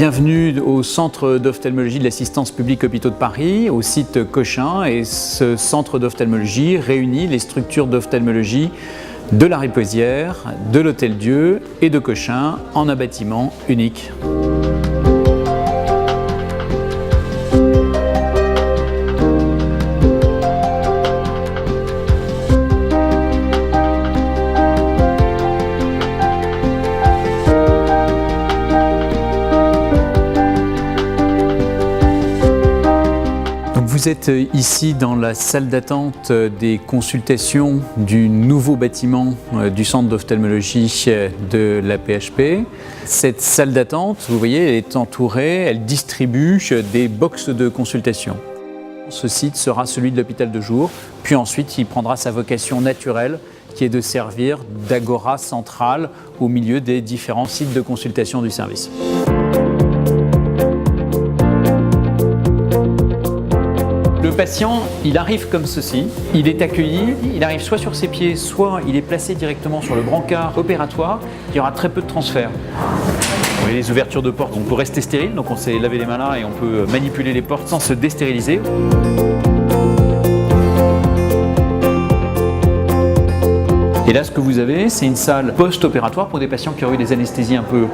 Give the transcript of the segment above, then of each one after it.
Bienvenue au centre d'ophtalmologie de l'assistance publique Hôpitaux de Paris, au site Cochin. Et ce centre d'ophtalmologie réunit les structures d'ophtalmologie de la Riposière, de l'Hôtel-Dieu et de Cochin en un bâtiment unique. Vous êtes ici dans la salle d'attente des consultations du nouveau bâtiment du centre d'ophtalmologie de la PHP. Cette salle d'attente, vous voyez, elle est entourée, elle distribue des boxes de consultation. Ce site sera celui de l'hôpital de jour, puis ensuite il prendra sa vocation naturelle qui est de servir d'agora centrale au milieu des différents sites de consultation du service. Le patient, il arrive comme ceci, il est accueilli, il arrive soit sur ses pieds, soit il est placé directement sur le brancard opératoire, il y aura très peu de transfert. Vous voyez les ouvertures de portes, on peut rester stérile, donc on s'est lavé les mains là et on peut manipuler les portes sans se déstériliser. Et là, ce que vous avez, c'est une salle post-opératoire pour des patients qui auraient eu des anesthésies un peu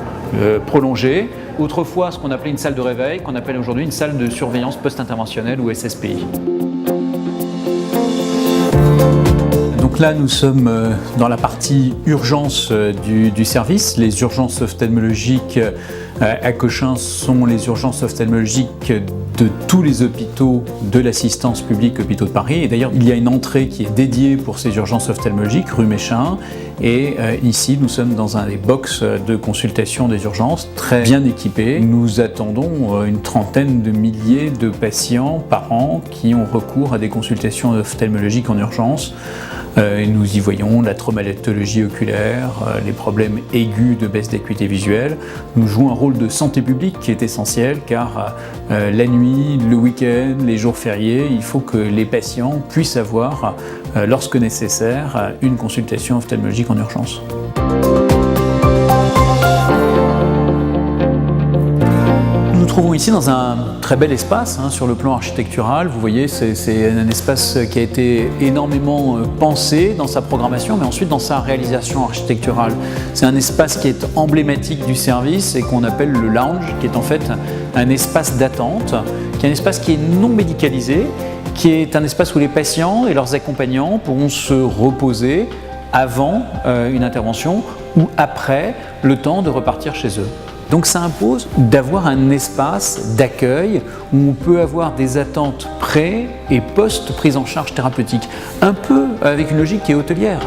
prolongées. Autrefois, ce qu'on appelait une salle de réveil, qu'on appelle aujourd'hui une salle de surveillance post-interventionnelle ou SSPI. Donc là, nous sommes dans la partie urgence du service. Les urgences ophtalmologiques à Cochin sont les urgences ophtalmologiques de tous les hôpitaux de l'assistance publique Hôpitaux de Paris. Et d'ailleurs, il y a une entrée qui est dédiée pour ces urgences ophtalmologiques, rue Méchain. Et ici, nous sommes dans un des box de consultation des urgences, très bien équipés. Nous attendons une trentaine de milliers de patients par an qui ont recours à des consultations ophtalmologiques en urgence. Nous y voyons la traumatologie oculaire, les problèmes aigus de baisse d'acuité visuelle. Nous jouons un rôle de santé publique qui est essentiel car la nuit, le week-end, les jours fériés, il faut que les patients puissent avoir, lorsque nécessaire, une consultation ophtalmologique en urgence. Nous nous trouvons ici dans un très bel espace sur le plan architectural. Vous voyez, c'est un espace qui a été énormément pensé dans sa programmation, mais ensuite dans sa réalisation architecturale. C'est un espace qui est emblématique du service et qu'on appelle le lounge, qui est en fait un espace d'attente, qui est un espace qui est non médicalisé, qui est un espace où les patients et leurs accompagnants pourront se reposer avant une intervention ou après le temps de repartir chez eux. Donc ça impose d'avoir un espace d'accueil où on peut avoir des attentes pré- et post-prise en charge thérapeutique, un peu avec une logique qui est hôtelière.